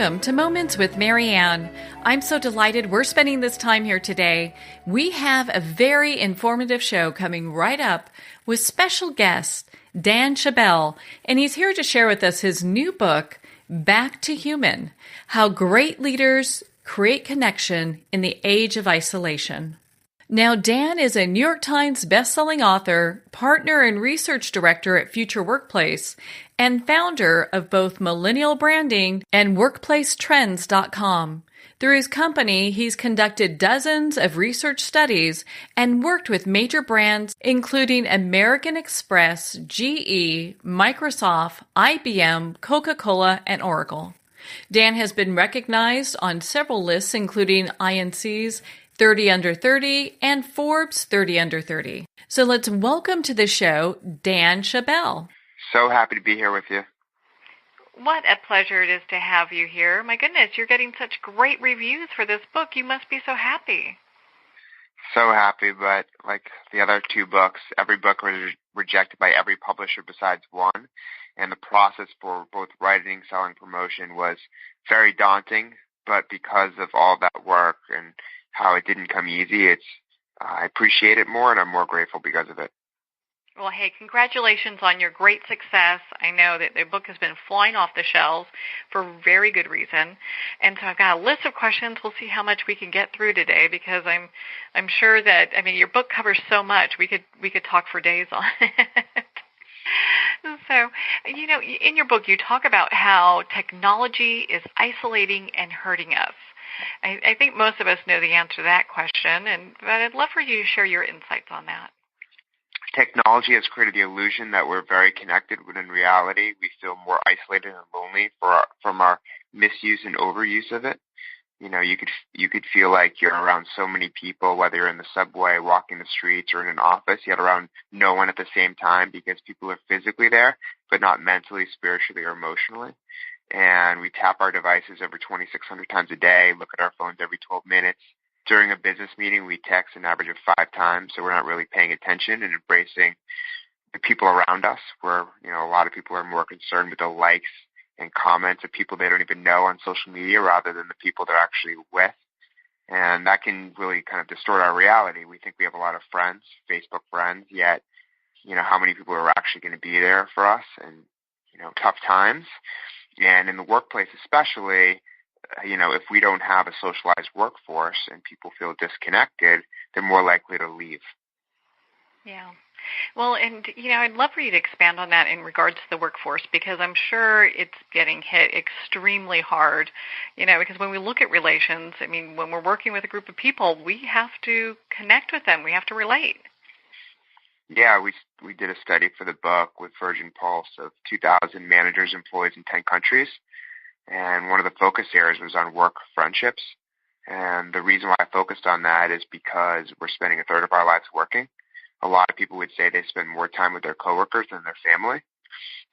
Welcome to Moments with Marianne. I'm so delighted we're spending this time here today. We have a very informative show coming right up with special guest Dan Schawbel, and he's here to share with us his new book, Back to Human: How Great Leaders Create Connection in the Age of Isolation. Now, Dan is a New York Times bestselling author, partner and research director at Future Workplace, and founder of both Millennial Branding and WorkplaceTrends.com. Through his company, he's conducted dozens of research studies and worked with major brands including American Express, GE, Microsoft, IBM, Coca-Cola, and Oracle. Dan has been recognized on several lists including INC's 30 Under 30 and Forbes 30 Under 30. So let's welcome to the show Dan Schawbel. So happy to be here with you. What a pleasure it is to have you here. My goodness, you're getting such great reviews for this book. You must be so happy. So happy, but like the other two books, every book was rejected by every publisher besides one. And the process for both writing, selling, promotion was very daunting. But because of all that work and how it didn't come easy, I appreciate it more, and I'm more grateful because of it. Well, hey, congratulations on your great success. I know that the book has been flying off the shelves for very good reason. And so I've got a list of questions. We'll see how much we can get through today, because I'm sure that, your book covers so much. We could talk for days on it. So, in your book, you talk about how technology is isolating and hurting us. I think most of us know the answer to that question, but I'd love for you to share your insights on that. Technology has created the illusion that we're very connected, when in reality we feel more isolated and lonely from our misuse and overuse of it. You could feel like you're around so many people, whether you're in the subway, walking the streets, or in an office, yet around no one at the same time, because people are physically there, but not mentally, spiritually, or emotionally. And we tap our devices over 2,600 times a day, look at our phones every 12 minutes. During a business meeting, we text an average of 5 times, so we're not really paying attention and embracing the people around us, where, a lot of people are more concerned with the likes and comments of people they don't even know on social media rather than the people they're actually with. And that can really kind of distort our reality. We think we have a lot of friends, Facebook friends, yet, how many people are actually going to be there for us in, tough times. And in the workplace especially, if we don't have a socialized workforce and people feel disconnected, they're more likely to leave. Yeah. Well, and, I'd love for you to expand on that in regards to the workforce, because I'm sure it's getting hit extremely hard, because when we look at relations, when we're working with a group of people, we have to connect with them. We have to relate. Yeah, we did a study for the book with Virgin Pulse of 2,000 managers, employees in 10 countries. And one of the focus areas was on work friendships. And the reason why I focused on that is because we're spending a third of our lives working. A lot of people would say they spend more time with their coworkers than their family.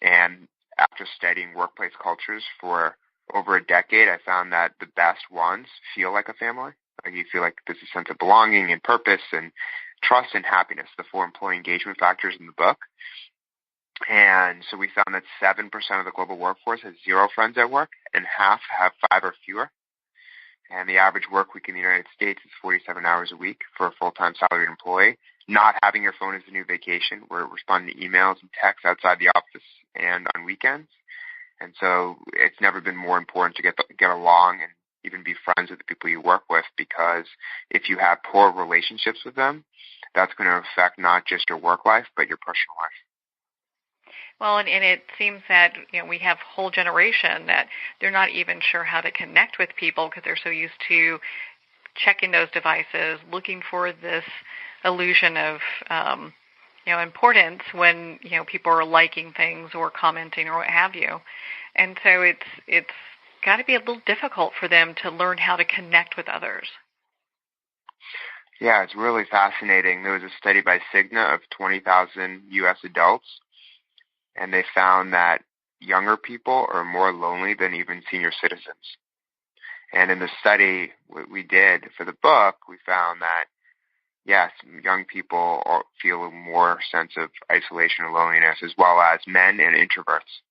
And after studying workplace cultures for over a decade, I found that the best ones feel like a family. Like you feel like there's a sense of belonging and purpose and trust and happiness, the 4 employee engagement factors in the book. And so we found that 7% of the global workforce has 0 friends at work, and half have 5 or fewer. And the average work week in the United States is 47 hours a week for a full-time salaried employee. Not having your phone is the new vacation. We're responding to emails and texts outside the office and on weekends. And so it's never been more important to get along and even be friends with the people you work with, because if you have poor relationships with them, that's going to affect not just your work life, but your personal life. Well, and it seems that we have a whole generation that they're not even sure how to connect with people, because they're so used to checking those devices, looking for this illusion of importance when people are liking things or commenting or what have you. And so it's got to be a little difficult for them to learn how to connect with others. Yeah, it's really fascinating. There was a study by Cigna of 20,000 U.S. adults, and they found that younger people are more lonely than even senior citizens. And in the study we did for the book, we found that, yes, young people feel more sense of isolation and loneliness, as well as men and introverts.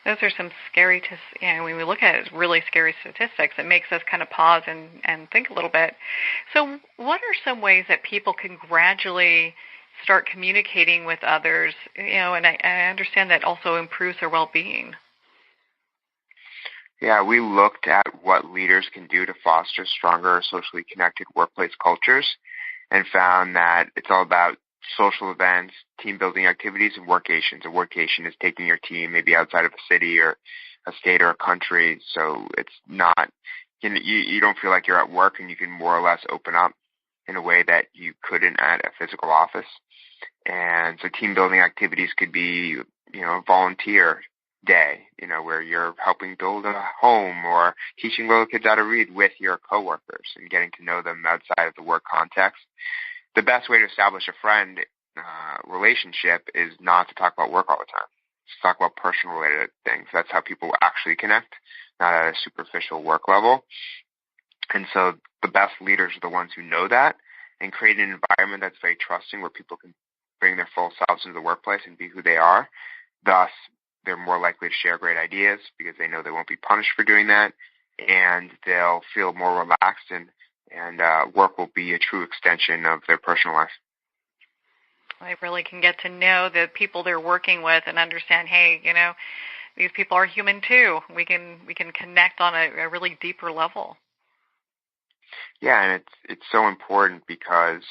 Those are some scary, when we look at it, it's really scary statistics. It makes us kind of pause and think a little bit. So what are some ways that people can gradually start communicating with others, and I understand that also improves their well-being? Yeah, we looked at what leaders can do to foster stronger, socially connected workplace cultures and found that it's all about social events, team building activities, and workations. A workation is taking your team maybe outside of a city or a state or a country, so it's not, you don't feel like you're at work, and you can more or less open up in a way that you couldn't at a physical office. And so team building activities could be, a volunteer day, where you're helping build a home or teaching little kids how to read with your coworkers and getting to know them outside of the work context. The best way to establish a friend relationship is not to talk about work all the time. Just talk about personal related things. That's how people actually connect, not at a superficial work level. And so the best leaders are the ones who know that and create an environment that's very trusting, where people can bring their full selves into the workplace and be who they are. Thus, they're more likely to share great ideas because they know they won't be punished for doing that, and they'll feel more relaxed, and work will be a true extension of their personal life. They really can get to know the people they're working with and understand, hey, these people are human too. We can connect on a really deeper level. Yeah, and it's so important because,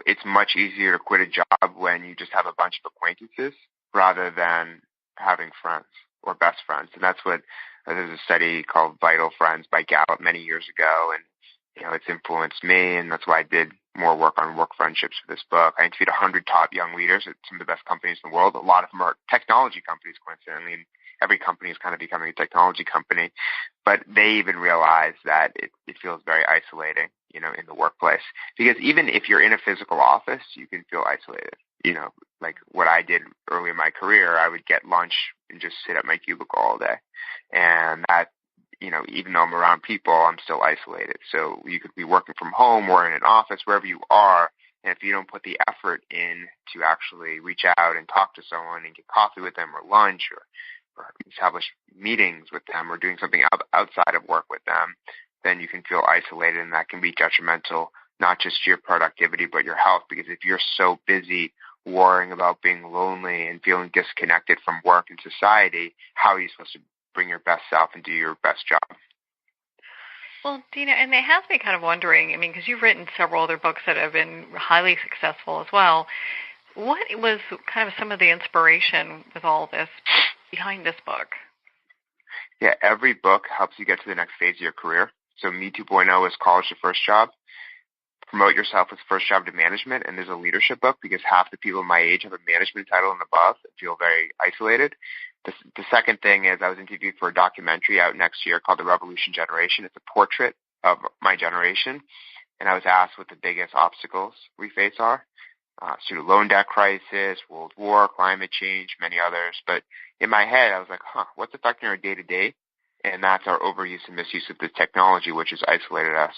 it's much easier to quit a job when you just have a bunch of acquaintances rather than having friends or best friends. And that's what, there's a study called Vital Friends by Gallup many years ago, and it's influenced me, and that's why I did more work on work friendships for this book. I interviewed 100 top young leaders at some of the best companies in the world. A lot of them are technology companies, coincidentally, and every company is kind of becoming a technology company. But they even realize that it feels very isolating, in the workplace. Because even if you're in a physical office, you can feel isolated. Like what I did early in my career, I would get lunch and just sit at my cubicle all day. And that, even though I'm around people, I'm still isolated. So you could be working from home or in an office, wherever you are, and if you don't put the effort in to actually reach out and talk to someone and get coffee with them or lunch or establish meetings with them or doing something outside of work with them, then you can feel isolated, and that can be detrimental, not just to your productivity, but your health. Because if you're so busy worrying about being lonely and feeling disconnected from work and society, how are you supposed to bring your best self and do your best job? Well, Dina, and it has me kind of wondering, because you've written several other books that have been highly successful as well. What was kind of some of the inspiration with all this behind this book? Yeah, every book helps you get to the next phase of your career. So Me 2.0 is college to first job. Promote Yourself is first job to management, and there's a leadership book because half the people my age have a management title and above and feel very isolated. The second thing is I was interviewed for a documentary out next year called The Revolution Generation. It's a portrait of my generation, and I was asked what the biggest obstacles we face are. Student loan debt crisis, world war, climate change, many others. But in my head, I was like, what's affecting our day-to-day? And that's our overuse and misuse of the technology, which has isolated us.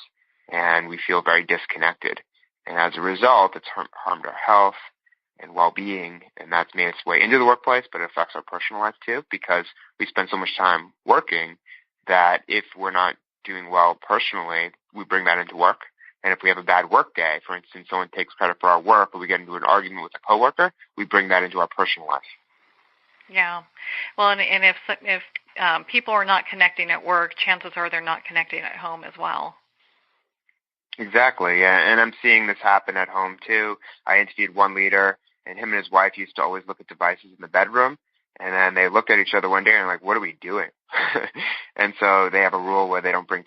And we feel very disconnected. And as a result, it's harmed our health and well-being, and that's made its way into the workplace, but it affects our personal life too, because we spend so much time working that if we're not doing well personally, we bring that into work. And if we have a bad work day, for instance, someone takes credit for our work, or we get into an argument with a coworker, we bring that into our personal life. Yeah. Well, and if people are not connecting at work, chances are they're not connecting at home as well. Exactly, yeah. And I'm seeing this happen at home too. I interviewed one leader, and him and his wife used to always look at devices in the bedroom, and then they looked at each other one day and like, what are we doing? And so they have a rule where they don't bring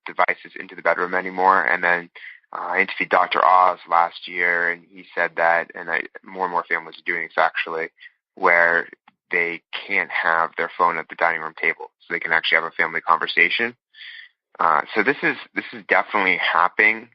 devices into the bedroom anymore. And then I interviewed Dr. Oz last year, and he said that, and more and more families are doing this actually, where they can't have their phone at the dining room table, so they can actually have a family conversation. So this is definitely happening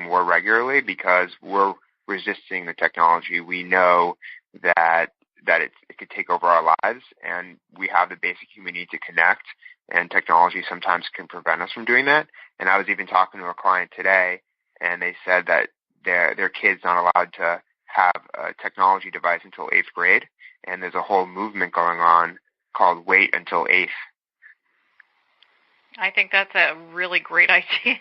more regularly because we're resisting the technology. We know that it could take over our lives, and we have the basic human need to connect, and technology sometimes can prevent us from doing that. And I was even talking to a client today, and they said that their kid's not allowed to have a technology device until 8th grade, And there's a whole movement going on called Wait Until 8th. I think that's a really great idea.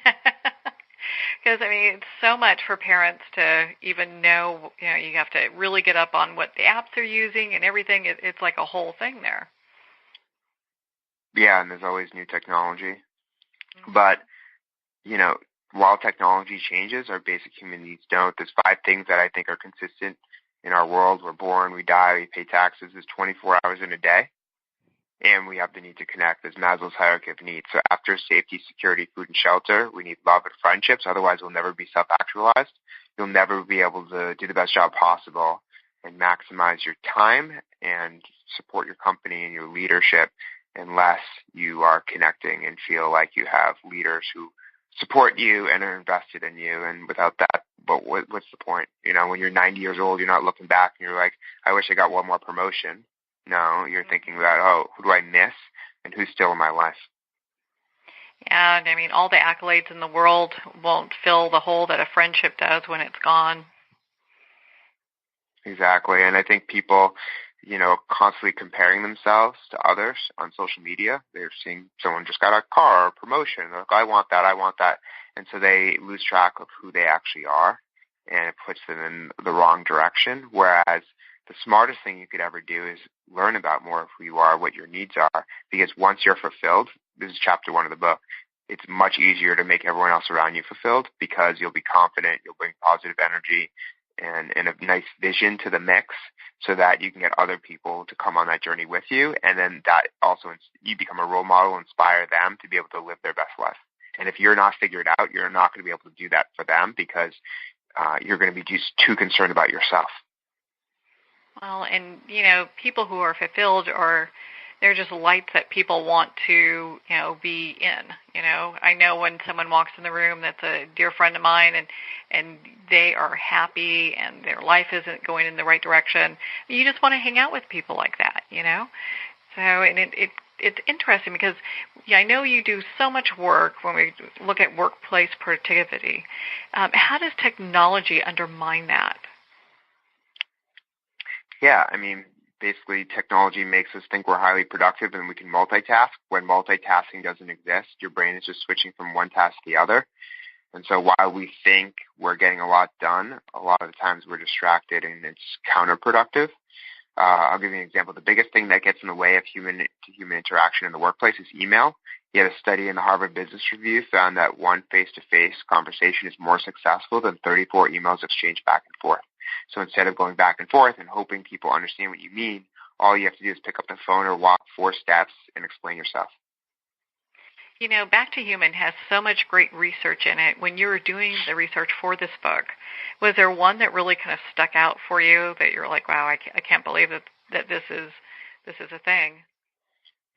Because, I mean, it's so much for parents to even know, you have to really get up on what the apps are using and everything. It's like a whole thing there. Yeah, and there's always new technology. Mm-hmm. But, while technology changes, our basic human needs don't. There's 5 things that I think are consistent in our world. We're born, we die, we pay taxes. There's 24 hours in a day. And we have the need to connect. There's Maslow's hierarchy of needs. So after safety, security, food, and shelter, we need love and friendships. Otherwise, we'll never be self-actualized. You'll never be able to do the best job possible and maximize your time and support your company and your leadership unless you are connecting and feel like you have leaders who support you and are invested in you. And without that, what's the point? When you're 90 years old, you're not looking back and you're like, I wish I got one more promotion. No, you're thinking about, who do I miss and who's still in my life? Yeah, I mean, all the accolades in the world won't fill the hole that a friendship does when it's gone. Exactly. And I think people, constantly comparing themselves to others on social media. They're seeing someone just got a car or promotion. They're like, I want that. And so they lose track of who they actually are, and it puts them in the wrong direction. Whereas the smartest thing you could ever do is learn about more of who you are, what your needs are, because once you're fulfilled, this is chapter 1 of the book, it's much easier to make everyone else around you fulfilled because you'll be confident, you'll bring positive energy and a nice vision to the mix so that you can get other people to come on that journey with you. And then that also, you become a role model, inspire them to be able to live their best life. And if you're not figured out, you're not going to be able to do that for them because you're going to be just too concerned about yourself. Well, and, people who are fulfilled they're just lights that people want to, be in. I know when someone walks in the room that's a dear friend of mine and they are happy and their life isn't going in the right direction, you just want to hang out with people like that, So, and it's interesting because I know you do so much work when we look at workplace productivity. How does technology undermine that? Yeah, I mean, basically technology makes us think we're highly productive and we can multitask. When multitasking doesn't exist, your brain is just switching from one task to the other. And so while we think we're getting a lot done, a lot of the times we're distracted and it's counterproductive. I'll give you an example. The biggest thing that gets in the way of human-to-human interaction in the workplace is email. Yet a study in the Harvard Business Review found that one face-to-face conversation is more successful than 34 emails exchanged back and forth. So instead of going back and forth and hoping people understand what you mean, all you have to do is pick up the phone or walk 4 steps and explain yourself. Back to Human has so much great research in it. When you were doing the research for this book, was there one that really kind of stuck out for you that you're like, wow, I can't believe that this is a thing?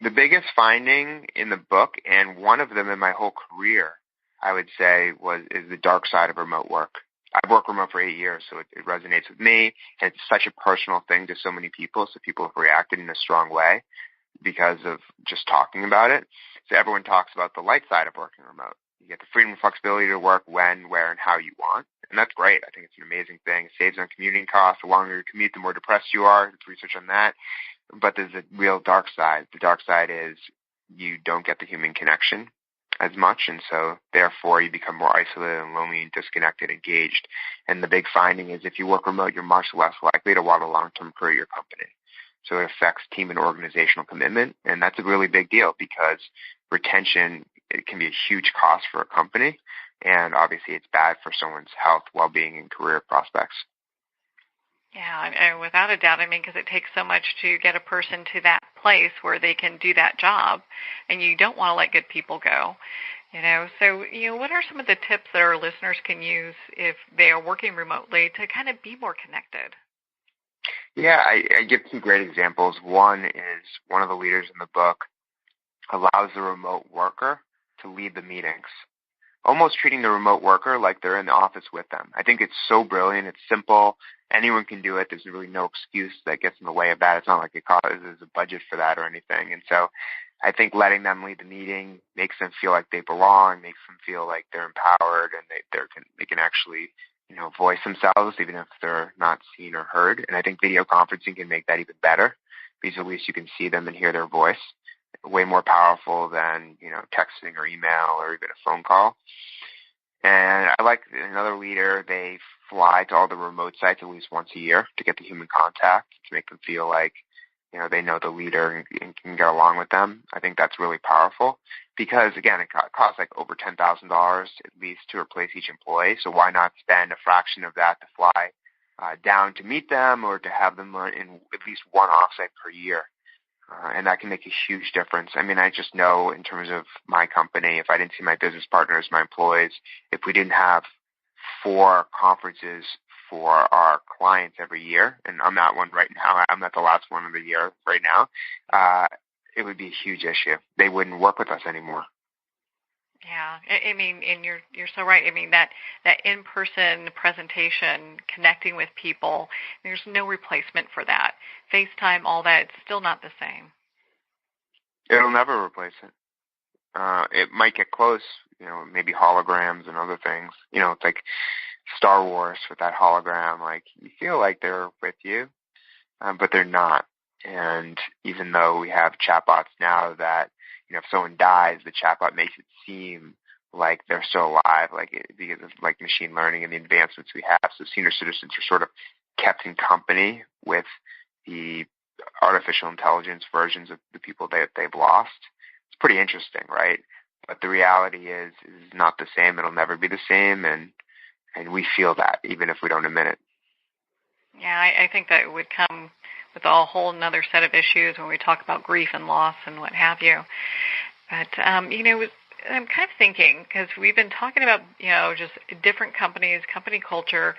The biggest finding in the book, and one of them in my whole career, I would say, is the dark side of remote work. I've worked remote for 8 years, so it resonates with me. And it's such a personal thing to so many people, so people have reacted in a strong way because of just talking about it. So everyone talks about the light side of working remote. You get the freedom and flexibility to work when, where, and how you want. And that's great. I think it's an amazing thing. It saves on commuting costs. The longer you commute, the more depressed you are. There's research on that. But there's a real dark side. The dark side is you don't get the human connection as much, and so therefore you become more isolated and lonely and disconnected, engaged. And the big finding is if you work remote, you're much less likely to want a long-term career at your company. So it affects team and organizational commitment, and that's a really big deal because retention, it can be a huge cost for a company, and obviously it's bad for someone's health, well-being, and career prospects. Yeah, and without a doubt, because it takes so much to get a person to that place where they can do that job, and you don't want to let good people go. So, what are some of the tips that our listeners can use if they are working remotely to kind of be more connected? Yeah, I give 2 great examples. One is one of the leaders in the book allows the remote worker to lead the meetings, almost treating the remote worker like they're in the office with them. I think it's so brilliant. It's simple. Anyone can do it. There's really no excuse that gets in the way of that. It's not like there's a budget for that or anything. And so I think letting them lead the meeting makes them feel like they belong, makes them feel like they're empowered, and they can actually voice themselves, even if they're not seen or heard. And I think video conferencing can make that even better because at least you can see them and hear their voice. Way more powerful than, texting or email or even a phone call. And I like another leader, they fly to all the remote sites at least once a year to get the human contact, to make them feel like, they know the leader and can get along with them. I think that's really powerful because, again, it costs like over $10,000 at least to replace each employee. So why not spend a fraction of that to fly down to meet them or to have them in at least one offsite per year? And that can make a huge difference. I mean, I just know in terms of my company, if I didn't see my business partners, my employees, if we didn't have 4 conferences for our clients every year, and I'm at one right now, I'm at the last one of the year right now, it would be a huge issue. They wouldn't work with us anymore. Yeah, I mean, and you're so right. I mean, that in-person presentation, connecting with people, there's no replacement for that. FaceTime, all that, it's still not the same. It'll never replace it. It might get close, maybe holograms and other things. It's like Star Wars with that hologram. Like, you feel like they're with you, but they're not. And even though we have chatbots now that, if someone dies, the chatbot makes it seem like they're still alive, because of machine learning and the advancements we have. So senior citizens are sort of kept in company with the artificial intelligence versions of the people that they've lost. It's pretty interesting, right? But the reality is not the same. It'll never be the same, and we feel that even if we don't admit it. Yeah, I think that it would come with a whole another set of issues when we talk about grief and loss and what have you. But, I'm kind of thinking, because we've been talking about, just different companies, company culture,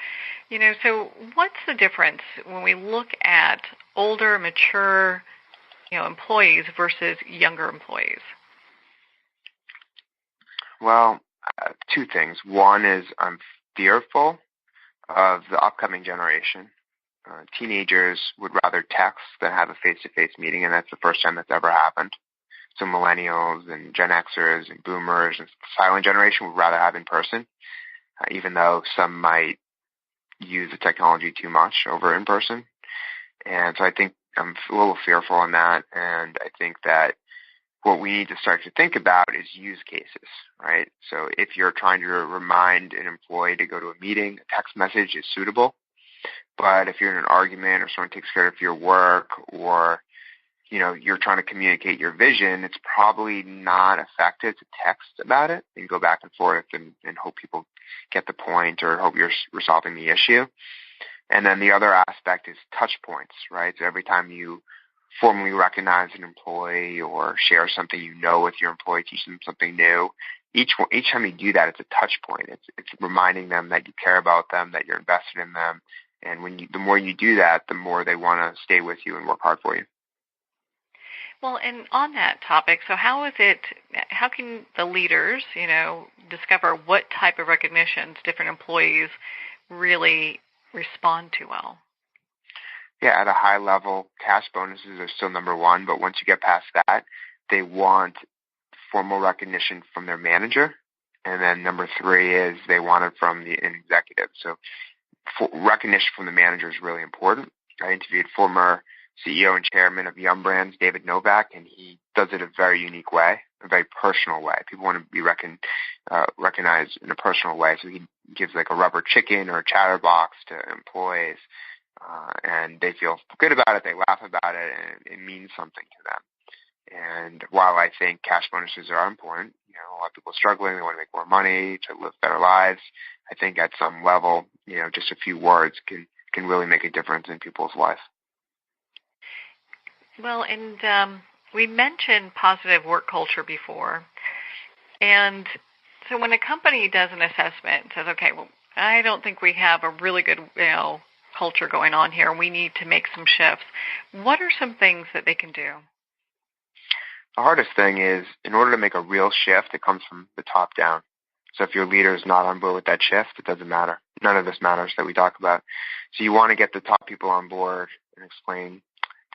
so what's the difference when we look at older, mature, employees versus younger employees? Well, 2 things. One is I'm fearful of the upcoming generation. Teenagers would rather text than have a face-to-face meeting, and that's the first time that's ever happened. So millennials and Gen Xers and boomers and silent generation would rather have in person, even though some might use the technology too much over in person. And so I think I'm a little fearful on that, and I think that what we need to start to think about is use cases, right? So if you're trying to remind an employee to go to a meeting, a text message is suitable. But if you're in an argument or someone takes care of your work or, you're trying to communicate your vision, it's probably not effective to text about it and go back and forth and hope people get the point or hope you're resolving the issue. And then the other aspect is touch points, right? So every time you formally recognize an employee or share something with your employee, teach them something new, each time you do that, it's a touch point. It's reminding them that you care about them, that you're invested in them. And the more you do that, the more they want to stay with you and work hard for you. Well, and on that topic, so how can the leaders, discover what type of recognitions different employees really respond to well? Yeah, at a high level, cash bonuses are still number 1, but once you get past that, they want formal recognition from their manager. And then number 3 is they want it from the executive. So recognition from the manager is really important. I interviewed former CEO and chairman of Yum Brands, David Novak, and he does it a very unique way, a very personal way. People want to be recognized in a personal way. So he gives like a rubber chicken or a chatterbox to employees, and they feel good about it, they laugh about it, and it means something to them. And while I think cash bonuses are important, a lot of people are struggling, they want to make more money to live better lives. I think at some level, just a few words can really make a difference in people's lives. Well, and we mentioned positive work culture before. And so when a company does an assessment and says, okay, well, I don't think we have a really good, culture going on here, we need to make some shifts, what are some things that they can do? The hardest thing is, in order to make a real shift, it comes from the top down. So if your leader is not on board with that shift, it doesn't matter. None of this matters that we talk about. So you want to get the top people on board and explain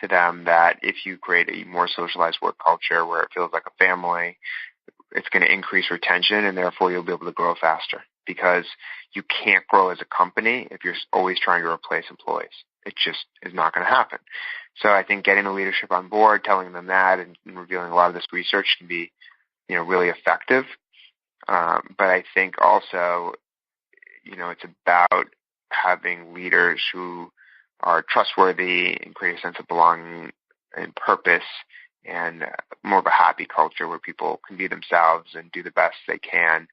to them that if you create a more socialized work culture where it feels like a family, it's going to increase retention, and therefore you'll be able to grow faster, because you can't grow as a company if you're always trying to replace employees. It just is not going to happen. So I think getting the leadership on board, telling them that, and revealing a lot of this research can be, really effective. But I think also, it's about having leaders who are trustworthy and create a sense of belonging and purpose, and more of a happy culture where people can be themselves and do the best they can,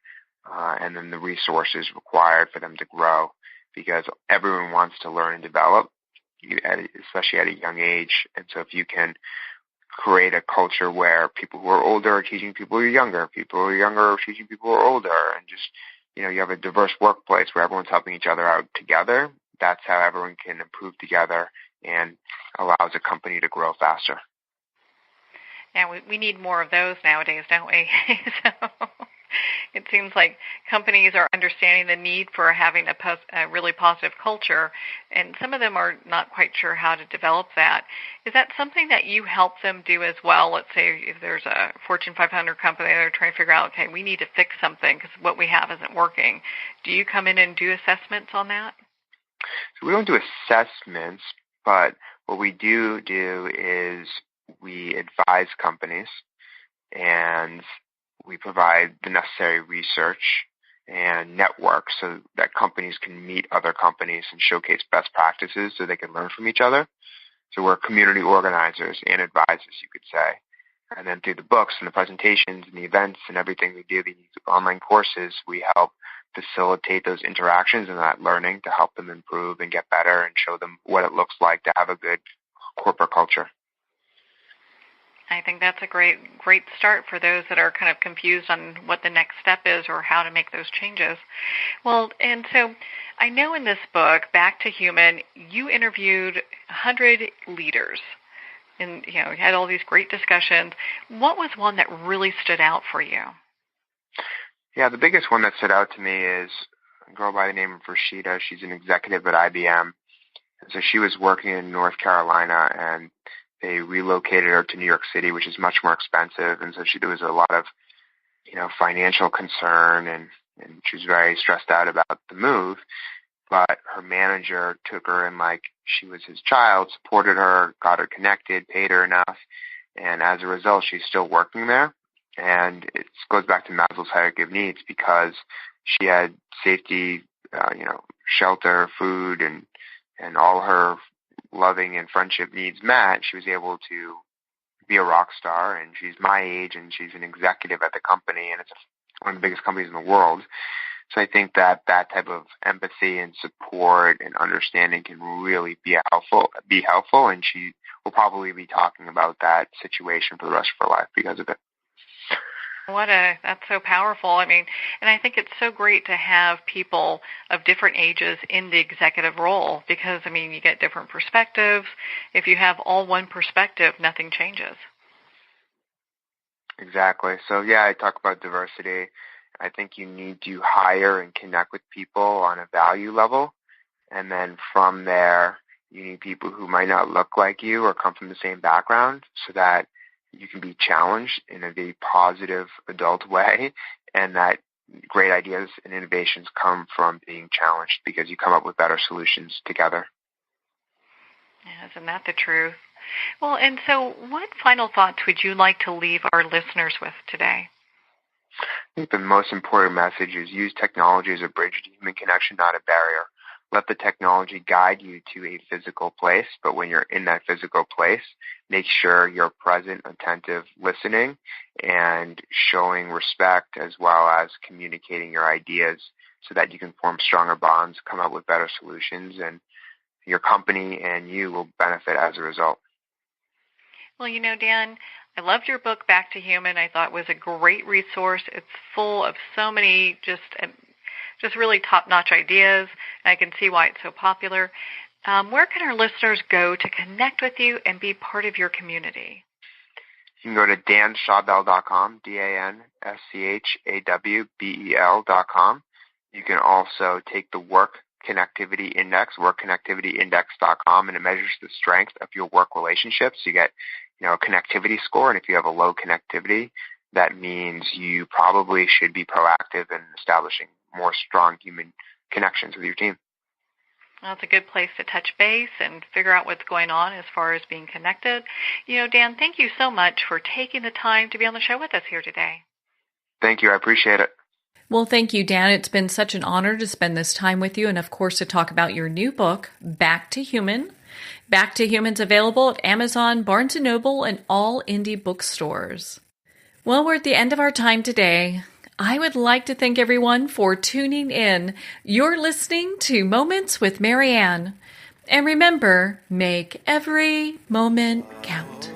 and then the resources required for them to grow, because everyone wants to learn and develop, especially at a young age. And so if you can create a culture where people who are older are teaching people who are younger, people who are younger are teaching people who are older, and just, you have a diverse workplace where everyone's helping each other out together, that's how everyone can improve together and allows a company to grow faster. Yeah, we need more of those nowadays, don't we? So it seems like companies are understanding the need for having a really positive culture, and some of them are not quite sure how to develop that. Is that something that you help them do as well? Let's say if there's a Fortune 500 company, they're trying to figure out, okay, we need to fix something because what we have isn't working. Do you come in and do assessments on that? So we don't do assessments, but what we do is we advise companies, and we provide the necessary research and network so that companies can meet other companies and showcase best practices so they can learn from each other. So we're community organizers and advisors, you could say. And then through the books and the presentations and the events and everything we do, these online courses, we help facilitate those interactions and that learning to help them improve and get better and show them what it looks like to have a good corporate culture. I think that's a great start for those that are kind of confused on what the next step is or how to make those changes. Well, and so I know in this book, Back to Human, you interviewed 100 leaders, and you had all these great discussions. What was one that really stood out for you? Yeah, the biggest one that stood out to me is a girl by the name of Rashida. She's an executive at IBM. And so she was working in North Carolina, and they relocated her to New York City, which is much more expensive. And so there was a lot of, financial concern, and she was very stressed out about the move. But her manager took her in like she was his child, supported her, got her connected, paid her enough. And as a result, she's still working there. And it goes back to Maslow's hierarchy of needs, because she had safety, shelter, food, and all her loving and friendship needs met. She was able to be a rock star, and she's my age, and she's an executive at the company, and it's one of the biggest companies in the world. So I think that type of empathy and support and understanding can really be helpful, and she will probably be talking about that situation for the rest of her life because of it. That's so powerful. I mean, and I think it's so great to have people of different ages in the executive role, because, you get different perspectives. If you have all one perspective, nothing changes. Exactly. So, yeah, I talk about diversity. I think you need to hire and connect with people on a value level. And then from there, you need people who might not look like you or come from the same background, so that you can be challenged in a very positive adult way, and that great ideas and innovations come from being challenged, because you come up with better solutions together. Yeah, isn't that the truth? Well, and so what final thoughts would you like to leave our listeners with today? I think the most important message is use technology as a bridge to human connection, not a barrier. Let the technology guide you to a physical place, but when you're in that physical place, make sure you're present, attentive, listening, and showing respect, as well as communicating your ideas so that you can form stronger bonds, come up with better solutions, and your company and you will benefit as a result. Well, Dan, I loved your book, Back to Human. I thought it was a great resource. It's full of so many just really top-notch ideas, and I can see why it's so popular. Where can our listeners go to connect with you and be part of your community? You can go to dan-schwabel.com, danschwabel.com. You can also take the Work Connectivity Index, workconnectivityindex.com, and it measures the strength of your work relationships. You get, a connectivity score, and if you have a low connectivity, that means you probably should be proactive in establishing more strong human connections with your team. Well, it's a good place to touch base and figure out what's going on as far as being connected. Dan, thank you so much for taking the time to be on the show with us here today. Thank you. I appreciate it. Well, thank you, Dan. It's been such an honor to spend this time with you and, of course, to talk about your new book, Back to Human. Back to Human's available at Amazon, Barnes & Noble, and all indie bookstores. Well, we're at the end of our time today. I would like to thank everyone for tuning in. You're listening to Moments with Marianne. And remember, make every moment count.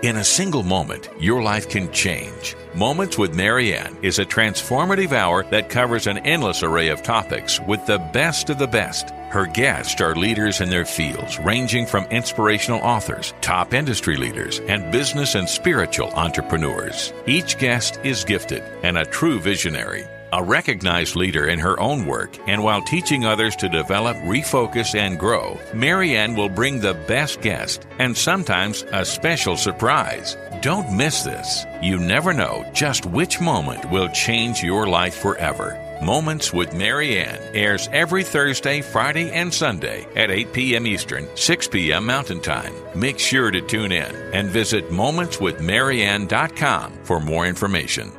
In a single moment, your life can change. Moments with Marianne is a transformative hour that covers an endless array of topics with the best of the best. Her guests are leaders in their fields, ranging from inspirational authors, top industry leaders, and business and spiritual entrepreneurs. Each guest is gifted and a true visionary. A recognized leader in her own work, and while teaching others to develop, refocus, and grow, Marianne will bring the best guest and sometimes a special surprise. Don't miss this. You never know just which moment will change your life forever. Moments with Marianne airs every Thursday, Friday, and Sunday at 8 p.m. Eastern, 6 p.m. Mountain Time. Make sure to tune in and visit momentswithmarianne.com for more information.